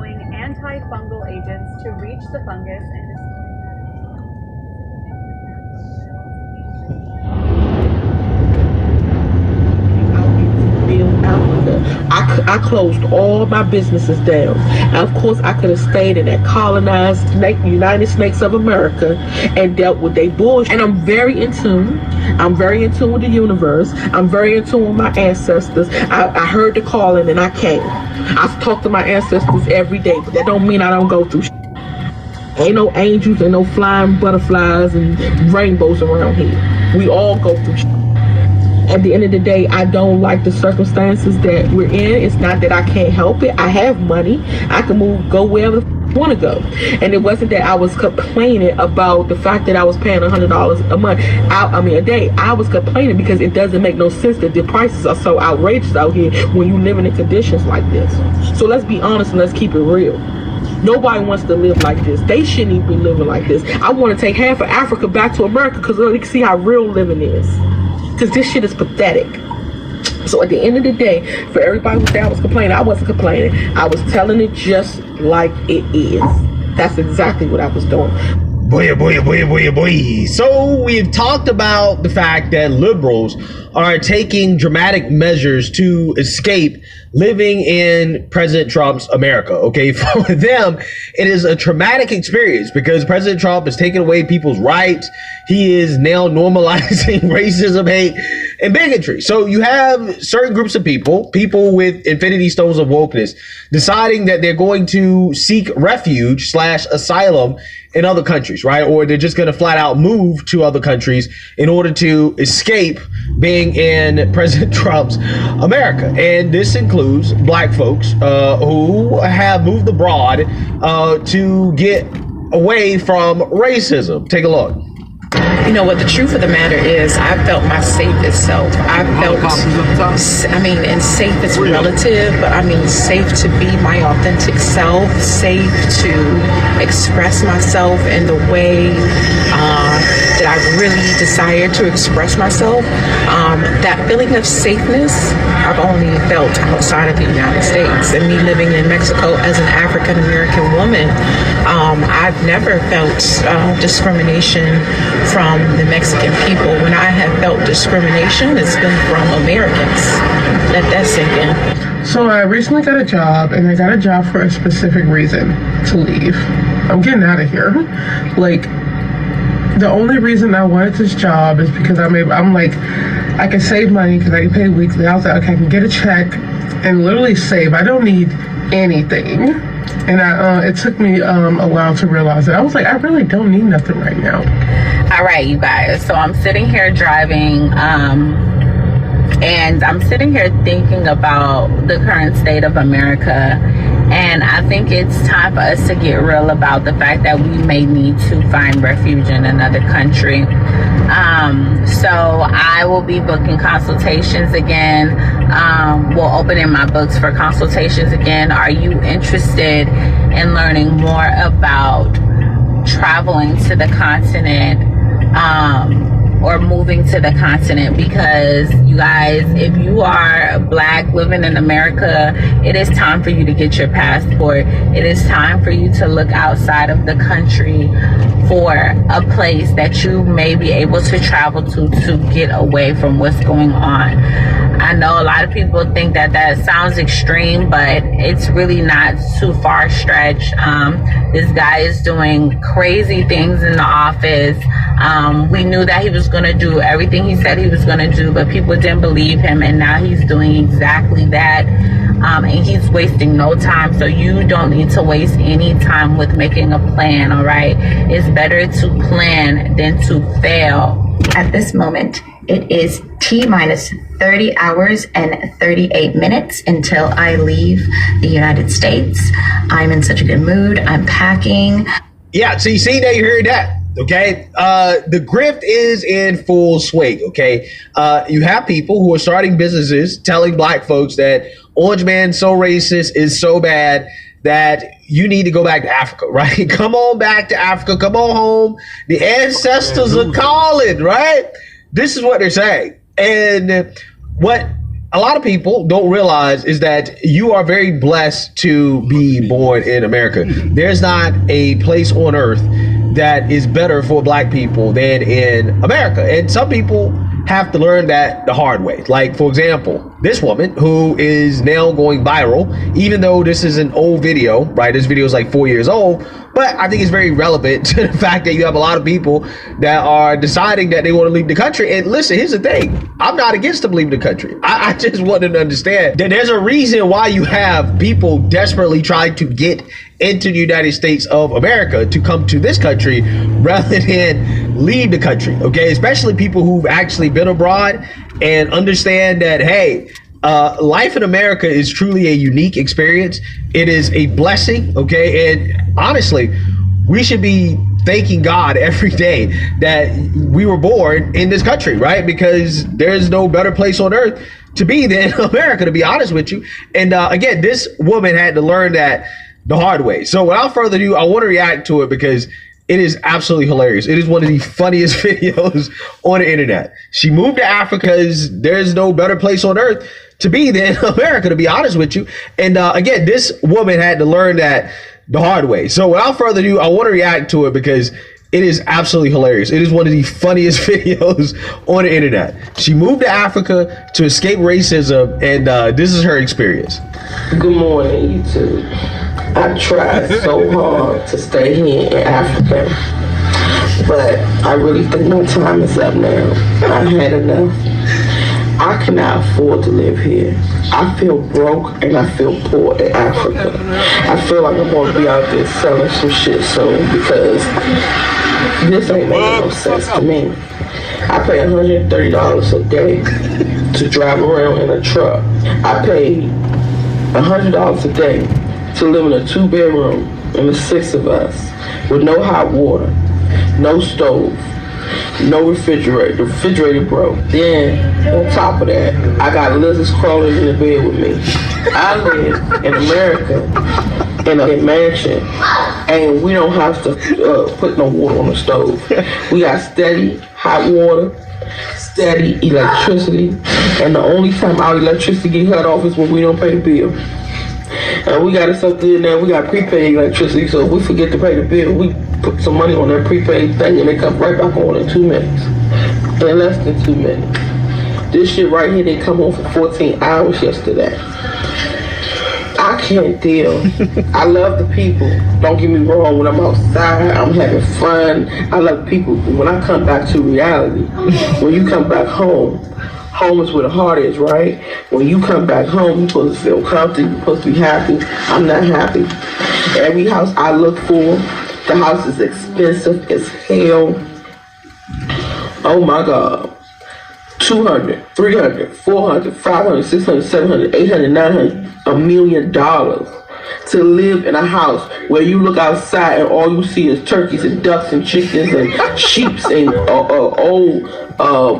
allowing antifungal agents to reach the fungus and I closed all my businesses down. And of course, I could have stayed in that colonized United States of America and dealt with their bullshit. And I'm very in tune. I'm very in tune with the universe. I'm very in tune with my ancestors. I heard the calling and I came. I talk to my ancestors every day, but that don't mean I don't go through shit. Ain't no angels and no flying butterflies and rainbows around here. We all go through shit. At the end of the day, I don't like the circumstances that we're in. It's not that I can't help it. I have money. I can move, go wherever I want to go. And it wasn't that I was complaining about the fact that I was paying $100 a month. A day. I was complaining because it doesn't make no sense that the prices are so outrageous out here when you're living in conditions like this. So let's be honest and let's keep it real. Nobody wants to live like this. They shouldn't even be living like this. I want to take half of Africa back to America because they can see how real living is. Because this shit is pathetic. So at the end of the day, for everybody who said I was complaining, I wasn't complaining. I was telling it just like it is. That's exactly what I was doing. Boy, boy, boy, boy, boy. So we've talked about the fact that liberals are taking dramatic measures to escape living in President Trump's America. Okay, for them, it is a traumatic experience because President Trump has taken away people's rights. He is now normalizing racism, hate, and bigotry. So you have certain groups of people with infinity stones of wokeness, deciding that they're going to seek refuge / asylum in other countries, right? Or they're just going to flat out move to other countries in order to escape being in President Trump's America. And this includes black folks who have moved abroad to get away from racism. Take a look. You know what, the truth of the matter is, I felt my safest self. I felt, and safe is relative, but I mean safe to be my authentic self, safe to express myself in the way that I really desire to express myself. That feeling of safeness, I've only felt outside of the United States. And me living in Mexico as an African-American woman, I've never felt discrimination from the Mexican people. When I have felt discrimination, it's been from Americans. Let that sink in. So I recently got a job, and I got a job for a specific reason, to leave. I'm getting out of here. Like, the only reason I wanted this job is because I'm like, I can save money because I get paid weekly. I was like, okay, I can get a check and literally save. I don't need anything. And it took me a while to realize that. I was like, I really don't need nothing right now. All right, you guys. So I'm sitting here driving, and I'm sitting here thinking about the current state of America. And I think it's time for us to get real about the fact that we may need to find refuge in another country. So I will be booking consultations again. We'll open in my books for consultations again. Are you interested in learning more about traveling to the continent? Or moving to the continent? Because you guys, if you are black living in America, it is time for you to get your passport. It is time for you to look outside of the country for a place that you may be able to travel to get away from what's going on. I know a lot of people think that sounds extreme, but it's really not too far stretched. This guy is doing crazy things in the office. We knew that he was going to do everything he said he was going to do, but people didn't believe him, and now he's doing exactly that. And he's wasting no time, so you don't need to waste any time with making a plan, all right? It's better to plan than to fail. At this moment, it is T-minus 30 hours and 38 minutes until I leave the United States. I'm in such a good mood. I'm packing. Yeah, so you see that, you heard that. Okay, the grift is in full swing. Okay, you have people who are starting businesses telling black folks that Orange Man so racist is so bad that you need to go back to Africa, right? Come on back to Africa. Come on home. The ancestors are calling, right? This is what they're saying. And what a lot of people don't realize is that you are very blessed to be born in America. There's not a place on earth that is better for black people than in America. And some people have to learn that the hard way. Like, for example, this woman who is now going viral, even though this is an old video, right? This video is like 4 years old, but I think it's very relevant to the fact that you have a lot of people that are deciding that they want to leave the country. And listen, here's the thing. I'm not against them leaving the country. I just want them to understand that there's a reason why you have people desperately trying to get into the United States of America to come to this country rather than leave the country, okay? Especially people who've actually been abroad and understand that, hey, life in America is truly a unique experience. It is a blessing, okay? And honestly, we should be thanking God every day that we were born in this country, right? Because there's no better place on earth to be than America, to be honest with you. And again, this woman had to learn that the hard way. So without further ado, I want to react to it because it is absolutely hilarious. It is one of the funniest videos on the internet. She moved to Africa because there's no better place on earth to be than America, to be honest with you. And again, this woman had to learn that the hard way. So without further ado, I want to react to it because it is absolutely hilarious. It is one of the funniest videos on the internet. She moved to Africa to escape racism, and this is her experience. Good morning, YouTube. I tried so hard to stay here in Africa, but I really think my time is up now. I had enough. I cannot afford to live here. I feel broke and I feel poor in Africa. I feel like I'm going to be out there selling some shit soon because this ain't making no sense to me. I pay $130 a day to drive around in a truck. I pay $100 a day to live in a 2-bedroom and the 6 of us with no hot water, no stove, no refrigerator. The refrigerator broke. Then on top of that, I got lizards crawling in the bed with me. I live in America in a mansion and we don't have to put no water on the stove. We got steady hot water, steady electricity, and the only time our electricity get cut off is when we don't pay the bill. And we got something in there, we got prepaid electricity, so if we forget to pay the bill, we put some money on that prepaid thing and it comes right back on in 2 minutes. In less than 2 minutes. This shit right here, they come on for 14 hours yesterday. I can't deal. I love the people. Don't get me wrong, when I'm outside, I'm having fun. I love people. When I come back to reality, when you come back home, home is where the heart is, right? When you come back home, you're supposed to feel comfortable, you're supposed to be happy. I'm not happy. Every house I look for, the house is expensive as hell. Oh my God. 200, 300, 400, 500, 600, 700, 800, 900, $1 million to live in a house where you look outside and all you see is turkeys and ducks and chickens and sheeps and old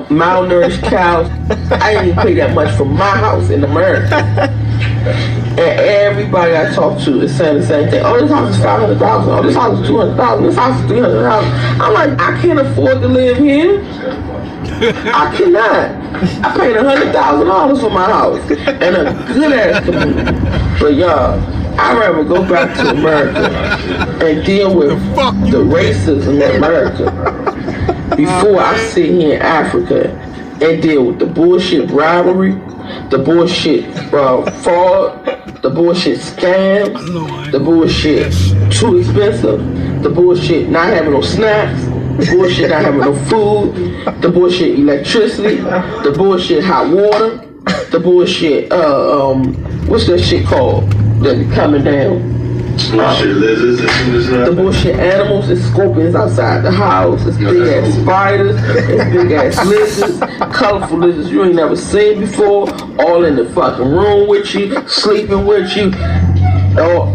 malnourished cows. I didn't even pay that much for my house in America. And everybody I talk to is saying the same thing. Oh, this house is $500,000. Oh, this house is $200,000. This house is $300,000. I'm like, I can't afford to live here. I cannot. I paid $100,000 for my house and a good ass community. But y'all, I'd rather go back to America and deal with the racism in America before I sit here in Africa and deal with the bullshit bribery, the bullshit fraud, the bullshit scams, the bullshit too expensive, the bullshit not having no snacks, the bullshit not having no food, the bullshit electricity, the bullshit hot water, the bullshit what's that shit called that coming down? The bullshit animals, it's scorpions outside the house, it's big ass spiders, it's big ass lizards, colorful lizards you ain't never seen before, all in the fucking room with you, sleeping with you.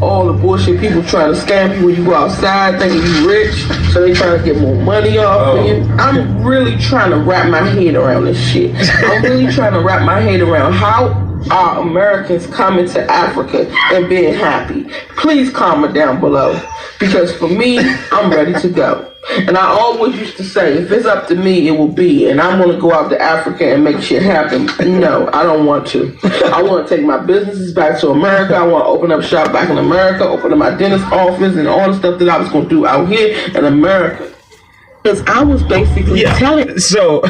All the bullshit people trying to scam you when you go outside thinking you rich, so they trying to get more money off of you. I'm really trying to wrap my head around this shit. I'm really trying to wrap my head around how are Americans coming to Africa and being happy. Please comment down below. Because for me, I'm ready to go. And I always used to say, if it's up to me, it will be. And I'm going to go out to Africa and make shit happen. No, I don't want to. I want to take my businesses back to America. I want to open up shop back in America, open up my dentist office and all the stuff that I was going to do out here in America. Because I was basically telling... So...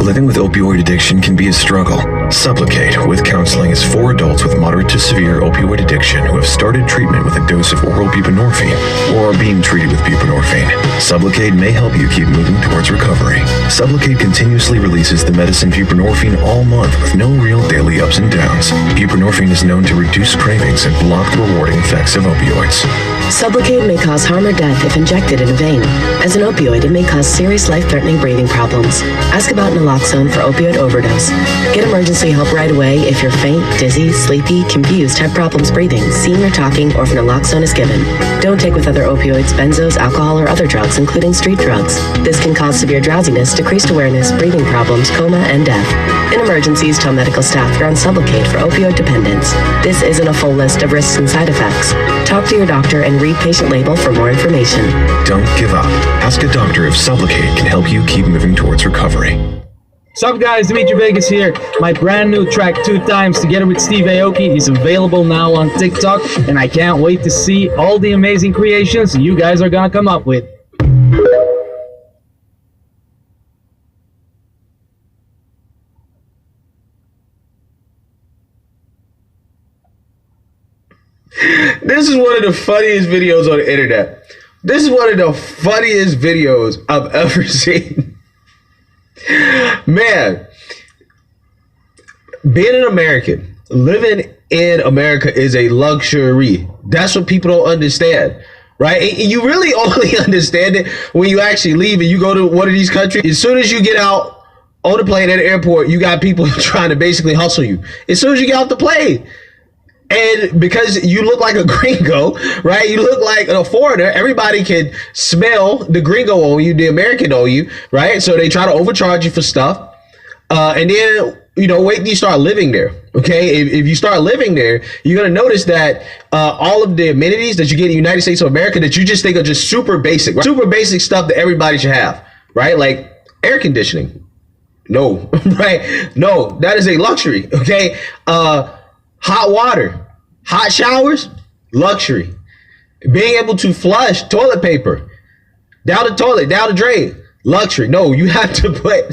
Living with opioid addiction can be a struggle. Supplicate with Counseling is for adults with moderate to severe opioid addiction who have started treatment with a dose of oral buprenorphine or are being treated with buprenorphine. Supplicate may help you keep moving towards recovery. Supplicate continuously releases the medicine buprenorphine all month with no real daily ups and downs. Buprenorphine is known to reduce cravings and block the rewarding effects of opioids. Sublocade may cause harm or death if injected in a vein. As an opioid, it may cause serious life-threatening breathing problems. Ask about naloxone for opioid overdose. Get emergency help right away if you're faint, dizzy, sleepy, confused, have problems breathing, seeing or talking, or if naloxone is given. Don't take with other opioids, benzos, alcohol, or other drugs, including street drugs. This can cause severe drowsiness, decreased awareness, breathing problems, coma, and death. In emergencies, tell medical staff you're on Sublocade for opioid dependence. This isn't a full list of risks and side effects. Talk to your doctor and read patient label for more information. Don't give up. Ask a doctor if Sublocade can help you keep moving towards recovery. What's up, guys? Dimitri Vegas here. My brand new track, 2 Times, together with Steve Aoki, is available now on TikTok, and I can't wait to see all the amazing creations you guys are gonna come up with. This is one of the funniest videos on the internet. This is one of the funniest videos I've ever seen. Man, being an American, living in America is a luxury. That's what people don't understand, right? And you really only understand it when you actually leave and you go to one of these countries. As soon as you get out on the plane at the airport, you got people trying to basically hustle you. As soon as you get off the plane. And because you look like a gringo, right? You look like a foreigner. Everybody can smell the gringo on you, the American on you, right? So they try to overcharge you for stuff. And then, you know, wait till you start living there, okay? If you start living there, you're going to notice that all of the amenities that you get in the United States of America that you just think are just super basic, right? Super basic stuff that everybody should have, right? Like air conditioning. No, right? No, that is a luxury, okay? Hot water, hot showers, luxury. Being able to flush toilet paper down the toilet, down the drain, luxury. No, you have to put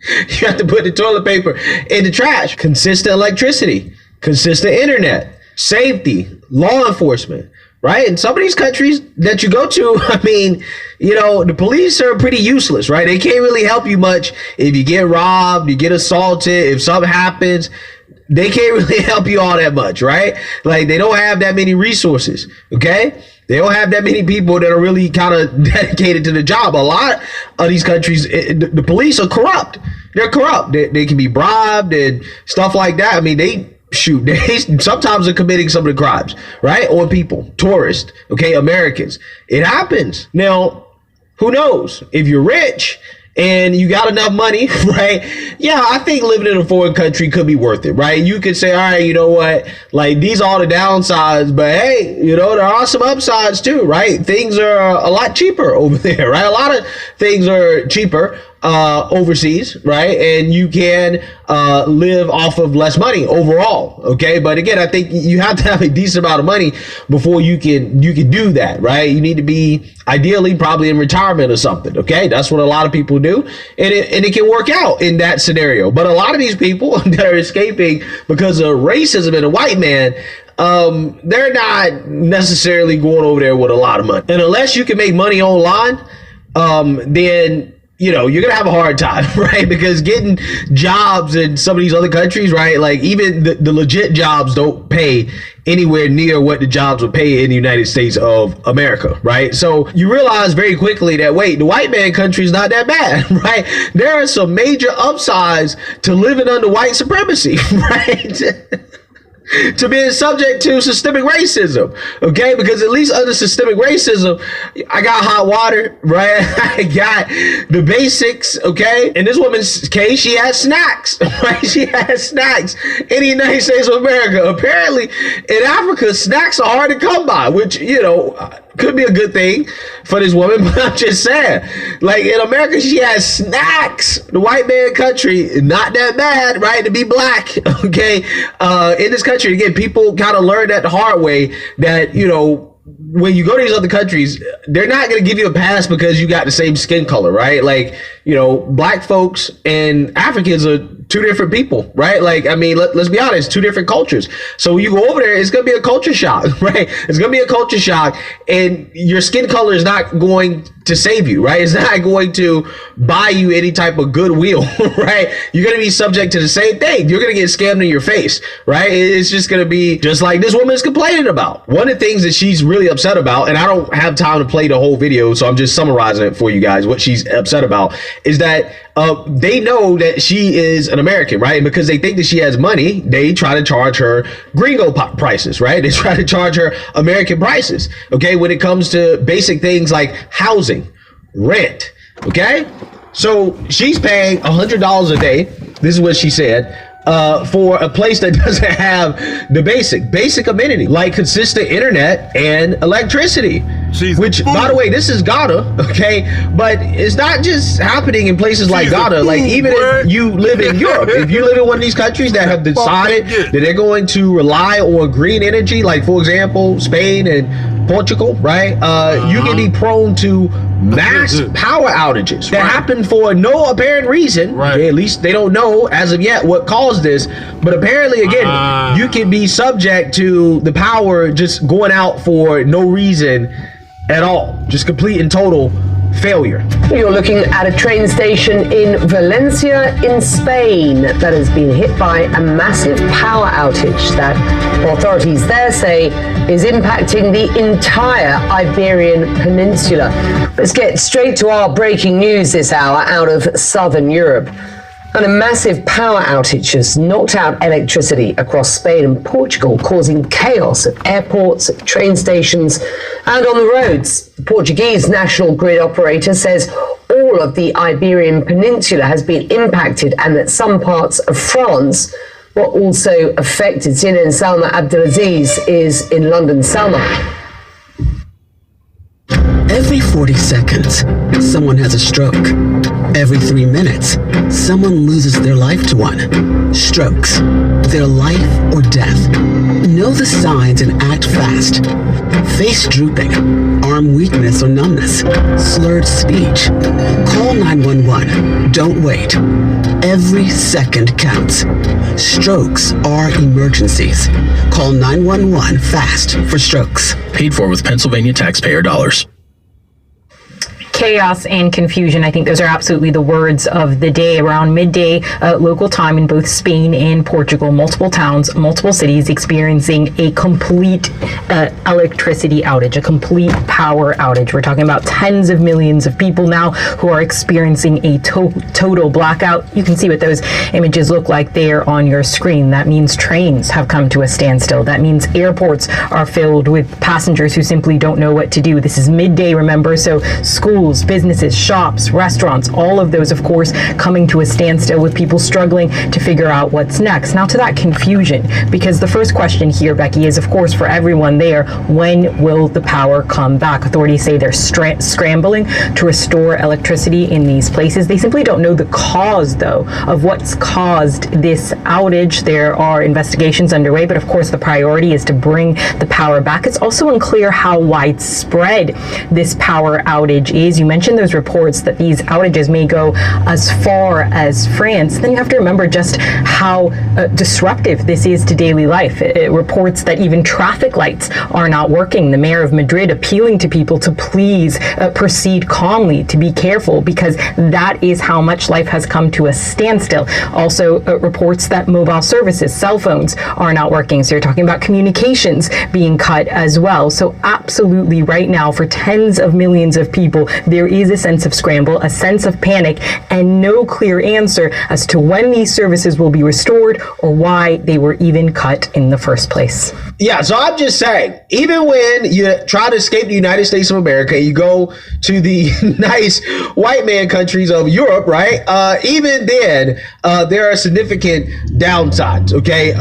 the toilet paper in the trash. Consistent electricity, consistent internet, safety, law enforcement, right? In some of these countries that you go to, I mean, you know, the police are pretty useless, right? They can't really help you much if you get robbed, you get assaulted, if something happens. They can't really help you all that much, right? Like, they don't have that many resources, okay? They don't have that many people that are really kind of dedicated to the job. A lot of these countries, the police are corrupt. They're corrupt. They can be bribed and stuff like that. I mean, they sometimes are committing some of the crimes, right? On people, tourists, okay, Americans. It happens. Now, who knows? If you're rich and you got enough money, right? Yeah, I think living in a foreign country could be worth it, right? You could say, all right, you know what? Like, these are the downsides, but hey, you know, there are some upsides too, right? Things are a lot cheaper over there, right? A lot of things are cheaper overseas, right? And you can live off of less money overall, okay? But again, I think you have to have a decent amount of money before you can do that, right? You need to be ideally probably in retirement or something, okay? That's what a lot of people do, and it can work out in that scenario. But a lot of these people that are escaping because of racism and a white man, they're not necessarily going over there with a lot of money. And unless you can make money online, then you know, you're going to have a hard time, right? Because getting jobs in some of these other countries, right? Like, even the legit jobs don't pay anywhere near what the jobs would pay in the United States of America, right? So you realize very quickly that, wait, the white man country is not that bad, right? There are some major upsides to living under white supremacy, right? to being subject to systemic racism, okay? Because at least under systemic racism, I got hot water, right? I got the basics, okay? In this woman's case, she had snacks, right? She had snacks in the United States of America. Apparently, in Africa, snacks are hard to come by, which, you know, could be a good thing for this woman, but I'm just saying, like, in America, she has snacks. The white man country, not that bad, right, to be black, okay? In this country, again, people kind of learn that the hard way that, you know, when you go to these other countries, they're not going to give you a pass because you got the same skin color, right? Like, you know, black folks and Africans are two different people, right? Like, I mean, let's be honest, two different cultures. So when you go over there, it's going to be a culture shock, right? It's going to be a culture shock, and your skin color is not going to save you, right? It's not going to buy you any type of goodwill, right? You're going to be subject to the same thing. You're going to get scammed in your face, right? It's just going to be just like this woman is complaining about. One of the things that she's really upset about, and I don't have time to play the whole video, so I'm just summarizing it for you guys, what she's upset about, is that they know that she is an American, right? And because they think that she has money, they try to charge her gringo prices, right? They try to charge her American prices, okay? When it comes to basic things like housing, rent, okay? So she's paying $100 a day. This is what she said. For a place that doesn't have the basic amenity like consistent internet and electricity. Which, by the way, this is Ghana, okay? But it's not just happening in places like Ghana. Like, even if you live in Europe, if you live in one of these countries that have decided that they're going to rely on green energy, like, for example, Spain and Portugal, right? You can be prone to mass power outages that happen for no apparent reason. Okay, at least they don't know as of yet what caused this. But apparently, again, you can be subject to the power just going out for no reason at all. Just complete and total failure. You're looking at a train station in Valencia in Spain that has been hit by a massive power outage that authorities there say is impacting the entire Iberian Peninsula. Let's get straight to our breaking news this hour out of southern Europe. And a massive power outage has knocked out electricity across Spain and Portugal, causing chaos at airports, at train stations, and on the roads. The Portuguese national grid operator says all of the Iberian Peninsula has been impacted and that some parts of France were also affected. CNN Salma Abdelaziz is in London. Salma. Every 40 seconds, someone has a stroke. Every 3 minutes, someone loses their life to one. Strokes, their life or death. Know the signs and act fast. Face drooping, arm weakness or numbness, slurred speech. Call 911. Don't wait. Every second counts. Strokes are emergencies. Call 911 fast for strokes. Paid for with Pennsylvania taxpayer dollars. Chaos and confusion. I think those are absolutely the words of the day. Around midday local time in both Spain and Portugal, multiple towns, multiple cities experiencing a complete electricity outage, a complete power outage. We're talking about tens of millions of people now who are experiencing a total blackout. You can see what those images look like there on your screen. That means trains have come to a standstill. That means airports are filled with passengers who simply don't know what to do. This is midday, remember, so schools, businesses, shops, restaurants, all of those, of course, coming to a standstill with people struggling to figure out what's next. Now to that confusion, because the first question here, Becky, is, of course, for everyone there, when will the power come back? Authorities say they're scrambling to restore electricity in these places. They simply don't know the cause, though, of what's caused this outage. There are investigations underway, but of course the priority is to bring the power back. It's also unclear how widespread this power outage is. You mentioned those reports that these outages may go as far as France. Then you have to remember just how disruptive this is to daily life. It reports that even traffic lights are not working. The mayor of Madrid appealing to people to please proceed calmly, to be careful, because that is how much life has come to a standstill. Also reports that mobile services, cell phones, are not working. So you're talking about communications being cut as well. So absolutely right now, for tens of millions of people, there is a sense of scramble, a sense of panic, and no clear answer as to when these services will be restored or why they were even cut in the first place. Yeah, so I'm just saying, even when you try to escape the United States of America, you go to the nice white man countries of Europe, right? Even then, there are significant downsides, okay?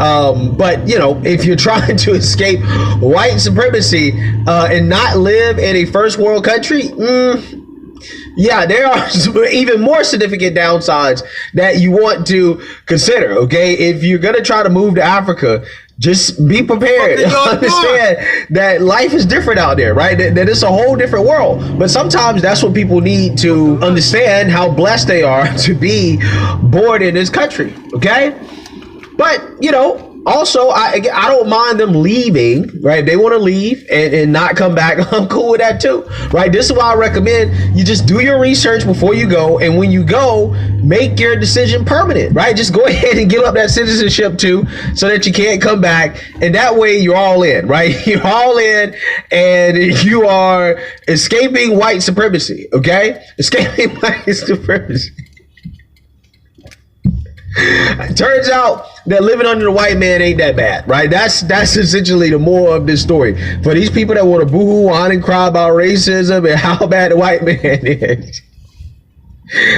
But, you know, if you're trying to escape white supremacy and not live in a first world country, yeah, there are even more significant downsides that you want to consider, okay? If you're going to try to move to Africa, just be prepared. Understand that life is different out there, right? That it's a whole different world. But sometimes that's what people need to understand, how blessed they are to be born in this country, okay? But, you know, also, I don't mind them leaving, right? They want to leave and not come back. I'm cool with that too, right? This is why I recommend you just do your research before you go. And when you go, make your decision permanent, right? Just go ahead and give up that citizenship too, so that you can't come back. And that way you're all in, right? You're all in and you are escaping white supremacy, okay? Escaping white supremacy. Turns out that living under the white man ain't that bad, right? That's essentially the moral of this story. For these people that want to boo-hoo on and cry about racism and how bad the white man is,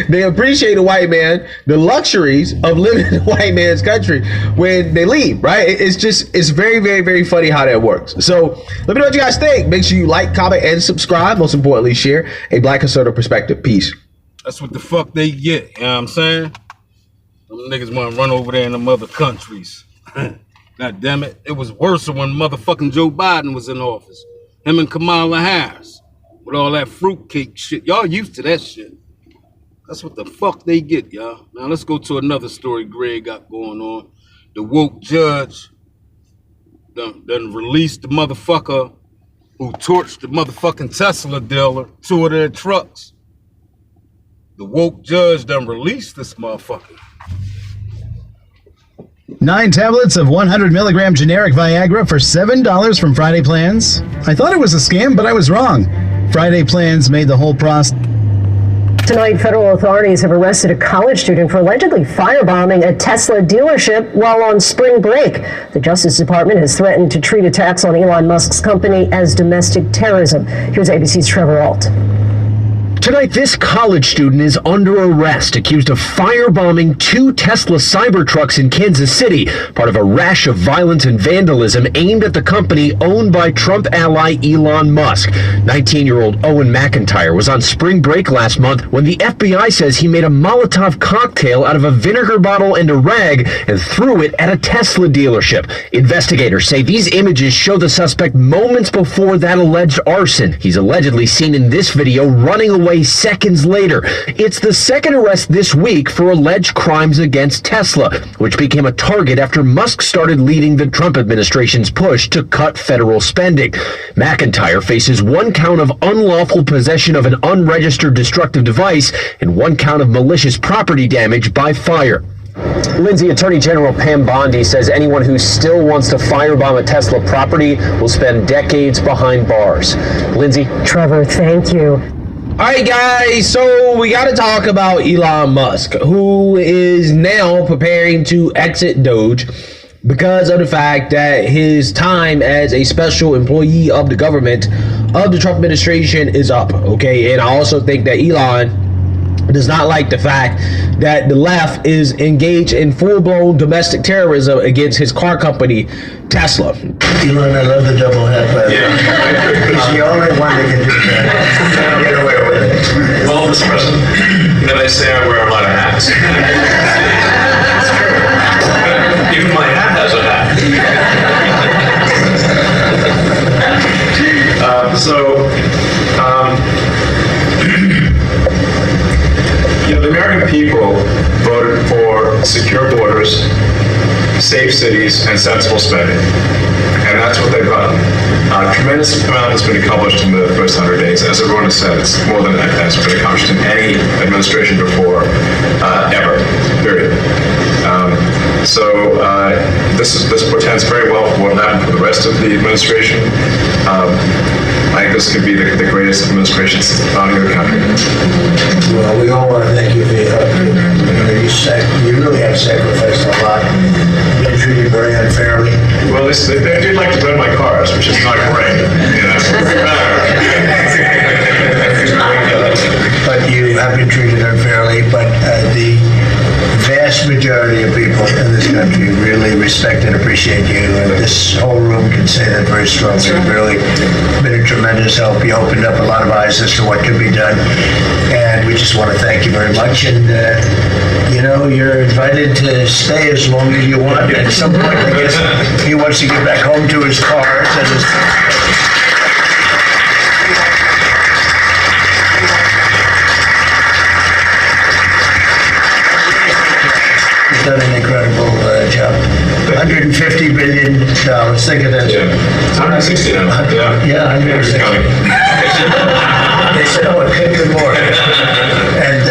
they appreciate the white man, the luxuries of living in the white man's country when they leave, right? It's very, very, very funny how that works. So let me know what you guys think. Make sure you like, comment, and subscribe. Most importantly, share a Black conservative perspective. Peace. That's what the fuck they get, you know what I'm saying? Them niggas want to run over there in them other countries. God damn it. It was worse when motherfucking Joe Biden was in office. Him and Kamala Harris. With all that fruitcake shit. Y'all used to that shit. That's what the fuck they get, y'all. Now let's go to another story Greg got going on. The woke judge done released the motherfucker who torched the motherfucking Tesla dealer, 2 of their trucks. The woke judge done released this motherfucker. 9 tablets of 100 milligram generic Viagra for $7 from Friday Plans. I thought it was a scam, but I was wrong. Friday Plans made the whole process. Tonight, federal authorities have arrested a college student for allegedly firebombing a Tesla dealership while on spring break. The Justice Department has threatened to treat attacks on Elon Musk's company as domestic terrorism. Here's ABC's Trevor Ault. Tonight, this college student is under arrest, accused of firebombing 2 Tesla Cybertrucks in Kansas City, part of a rash of violence and vandalism aimed at the company owned by Trump ally Elon Musk. 19-year-old Owen McIntyre was on spring break last month when the FBI says he made a Molotov cocktail out of a vinegar bottle and a rag and threw it at a Tesla dealership. Investigators say these images show the suspect moments before that alleged arson. He's allegedly seen in this video running away seconds later. It's the second arrest this week for alleged crimes against Tesla, which became a target after Musk started leading the Trump administration's push to cut federal spending. McIntyre faces 1 count of unlawful possession of an unregistered destructive device and 1 count of malicious property damage by fire. Lindsay, Attorney General Pam Bondi says anyone who still wants to firebomb a Tesla property will spend decades behind bars. Lindsay? Trevor, thank you. All right, guys, so we got to talk about Elon Musk, who is now preparing to exit Doge because of the fact that his time as a special employee of the government of the Trump administration is up, okay? And I also think that Elon does not like the fact that the left is engaged in full-blown domestic terrorism against his car company, Tesla. Elon, I love the double hat, but he's the only one that can do that. Get away with it. Well, Mr. President, then I say I wear a lot of hats. It's true. Even my hat has a hat. The American people voted for secure borders, safe cities, and sensible spending. And that's what they've done. A tremendous amount has been accomplished in the first 100 days. As everyone has said, it's more than has been accomplished in any administration before, ever, period. This portends very well for what will happen for the rest of the administration. I think this could be the greatest administration since the founding of the country. Well, we all want to thank you for your help. You really have sacrificed a lot. You've been treated very unfairly. Well, they did like to rent my cars, which is not great. You know? But you have been treated unfairly. But the vast majority of people in this country really respect and appreciate you. And this whole room can say that very strongly. You've really been a tremendous help. You opened up a lot of eyes as to what could be done. And we just want to thank you very much. And, you're invited to stay as long as you want. At some point, I guess, he wants to get back home to his cars and his... He's done an incredible job. $150 billion. Think of that. Yeah. It's 160 now. Yeah, 160. They said, oh, it could be more. And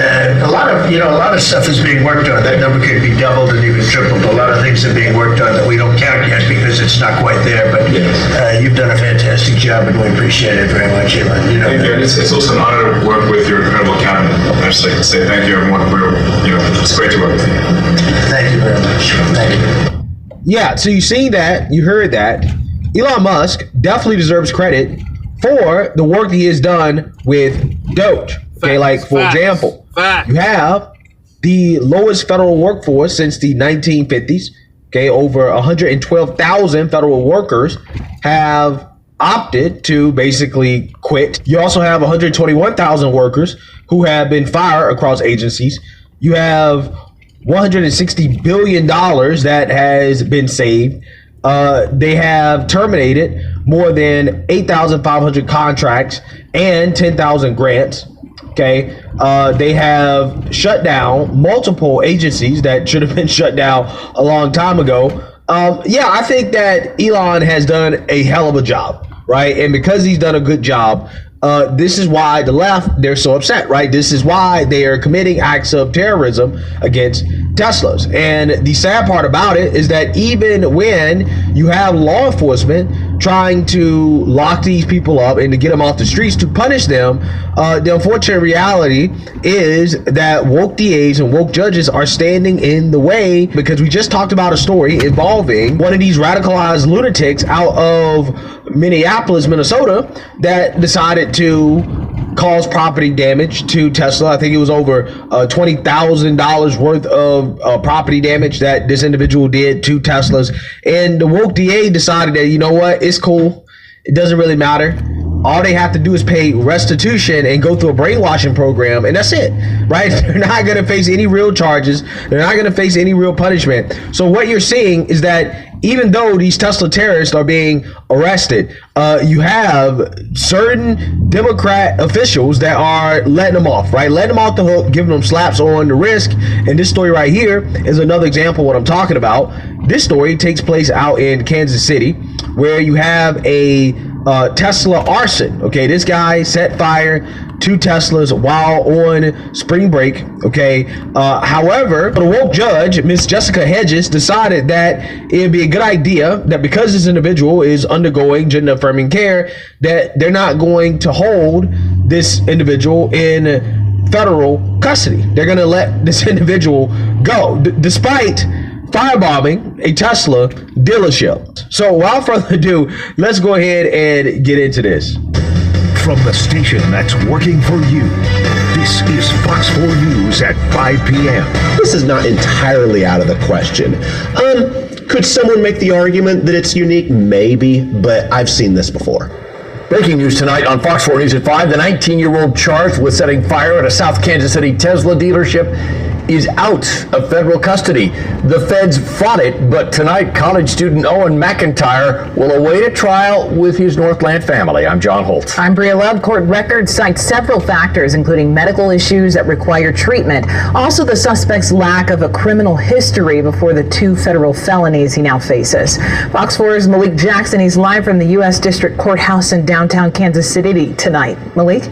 a lot of stuff is being worked on. That number could be doubled and even tripled. A lot of things are being worked on that we don't count yet because it's not quite there. But you've done a fantastic job, and we appreciate it very much, Elon. Thank you. It's also an honor to work with your incredible cabinet. I just like to say thank you, everyone. It's great to work with you. Thank you very much. Thank you. Yeah, so you see that, you heard that. Elon Musk definitely deserves credit for the work that he has done with Doge. Okay, for example, you have the lowest federal workforce since the 1950s. Okay, over 112,000 federal workers have opted to basically quit. You also have 121,000 workers who have been fired across agencies. You have $160 billion that has been saved. They have terminated more than 8,500 contracts and 10,000 grants. Okay, they have shut down multiple agencies that should have been shut down a long time ago. I think that Elon has done a hell of a job, right? And because he's done a good job, this is why the left, they're so upset, right? This is why they are committing acts of terrorism against Teslas. And the sad part about it is that even when you have law enforcement trying to lock these people up and to get them off the streets to punish them, the unfortunate reality is that woke DAs and woke judges are standing in the way, because we just talked about a story involving one of these radicalized lunatics out of Minneapolis, Minnesota, that decided to cause property damage to Tesla. I think it was over $20,000 worth of property damage that this individual did to Teslas. And the woke DA decided that, you know what, it's cool. It doesn't really matter. All they have to do is pay restitution and go through a brainwashing program, and that's it, right? They're not going to face any real charges. They're not going to face any real punishment. So what you're seeing is that even though these Tesla terrorists are being arrested, you have certain Democrat officials that are letting them off, right? Letting them off the hook, giving them slaps on the wrist. And this story right here is another example of what I'm talking about. This story takes place out in Kansas City, where you have a Tesla arson. Okay, this guy set fire to Teslas while on spring break. Okay, however, the woke judge, Miss Jessica Hedges, decided that it'd be a good idea that because this individual is undergoing gender affirming care, that they're not going to hold this individual in federal custody. They're going to let this individual go, despite firebombing a Tesla dealership. So without further ado, let's go ahead and get into this. From the station that's working for you, this is Fox 4 News at 5 p.m. This is not entirely out of the question. Could someone make the argument that it's unique? Maybe, but I've seen this before. Breaking news tonight on Fox 4 News at 5. The 19-year-old charged with setting fire at a South Kansas City Tesla dealership is out of federal custody. The feds fought it, but tonight college student Owen McIntyre will await a trial with his Northland family. I'm John Holt. I'm Bria Love. Court records cite several factors, including medical issues that require treatment. Also, the suspect's lack of a criminal history before the 2 federal felonies he now faces. Fox 4's Malik Jackson. He's live from the U.S. District Courthouse in downtown Kansas City tonight. Malik?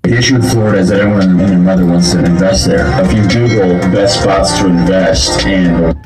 The issue issue with Florida is that everyone and their mother wants to invest there. If you Google best spots to invest and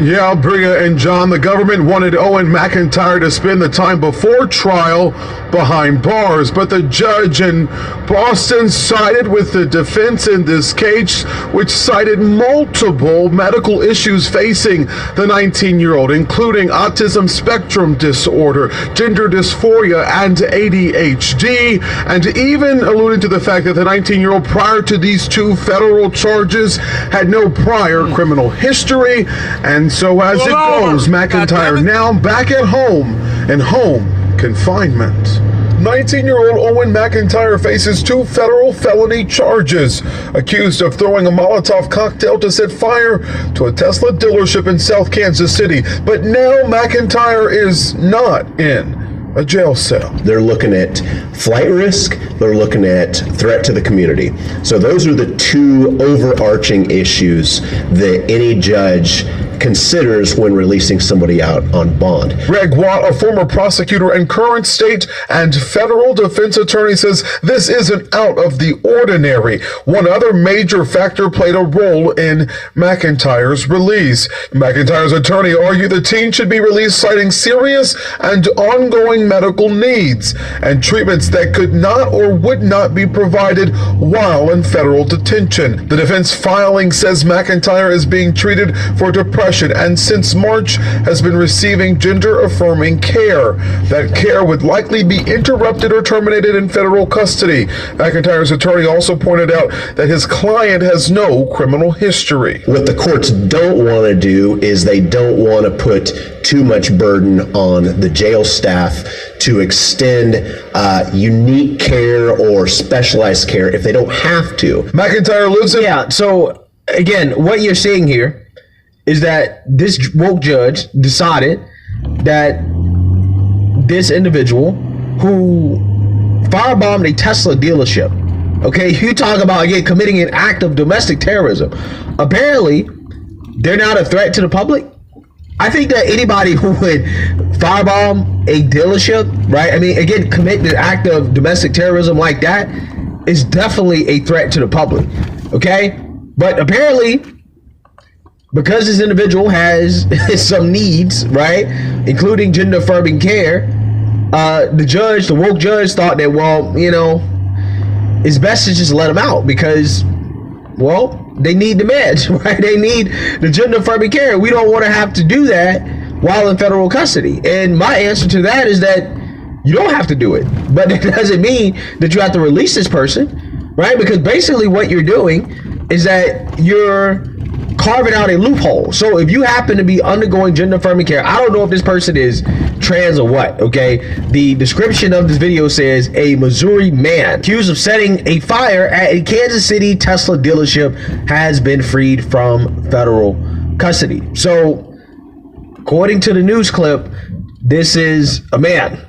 Yeah, Bria and John, the government wanted Owen McIntyre to spend the time before trial behind bars, but the judge in Boston sided with the defense in this case, which cited multiple medical issues facing the 19-year-old, including autism spectrum disorder, gender dysphoria, and ADHD, and even alluded to the fact that the 19-year-old, prior to these two federal charges, had no prior criminal history. And so as it goes, McIntyre now back at home in home confinement. 19-year-old Owen McIntyre faces 2 federal felony charges, accused of throwing a Molotov cocktail to set fire to a Tesla dealership in South Kansas City. But now McIntyre is not in a jail cell. They're looking at flight risk, they're looking at threat to the community. So those are the 2 overarching issues that any judge considers when releasing somebody out on bond. Greg Watt, a former prosecutor and current state and federal defense attorney, says this isn't out of the ordinary. One other major factor played a role in McIntyre's release. McIntyre's attorney argued the teen should be released, citing serious and ongoing medical needs and treatments that could not or would not be provided while in federal detention. The defense filing says McIntyre is being treated for depression and since March has been receiving gender-affirming care. That care would likely be interrupted or terminated in federal custody. McIntyre's attorney also pointed out that his client has no criminal history. What the courts don't want to do is they don't want to put too much burden on the jail staff to extend unique care or specialized care if they don't have to. McIntyre lives in... Yeah, so again, what you're seeing here is that this woke judge decided that this individual who firebombed a Tesla dealership, okay, you talk about, again, committing an act of domestic terrorism. Apparently, they're not a threat to the public. I think that anybody who would firebomb a dealership, right, I mean, again, commit the act of domestic terrorism like that is definitely a threat to the public, okay? But apparently, because this individual has some needs, right, including gender-affirming care, the woke judge thought that, well, you know, it's best to just let them out because, well, they need the meds, right? They need the gender-affirming care. We don't want to have to do that while in federal custody. And my answer to that is that you don't have to do it. But it doesn't mean that you have to release this person, right? Because basically what you're doing is that you're carving out a loophole. So if you happen to be undergoing gender-affirming care, I don't know if this person is trans or what, okay? The description of this video says a Missouri man accused of setting a fire at a Kansas City Tesla dealership has been freed from federal custody. So according to the news clip, this is a man.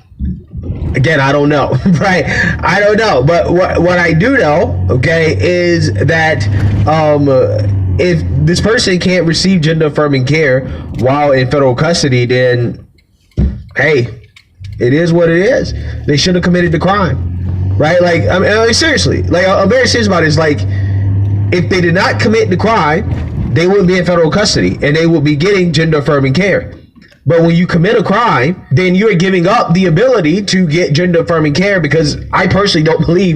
Again, I don't know, right? I don't know. But what I do know, okay, is that if this person can't receive gender-affirming care while in federal custody, then, hey, it is what it is. They should have committed the crime, right? Like, I mean, seriously, like, I'm very serious about it. It's like, if they did not commit the crime, they wouldn't be in federal custody, and they would be getting gender-affirming care. But when you commit a crime, then you're giving up the ability to get gender-affirming care, because I personally don't believe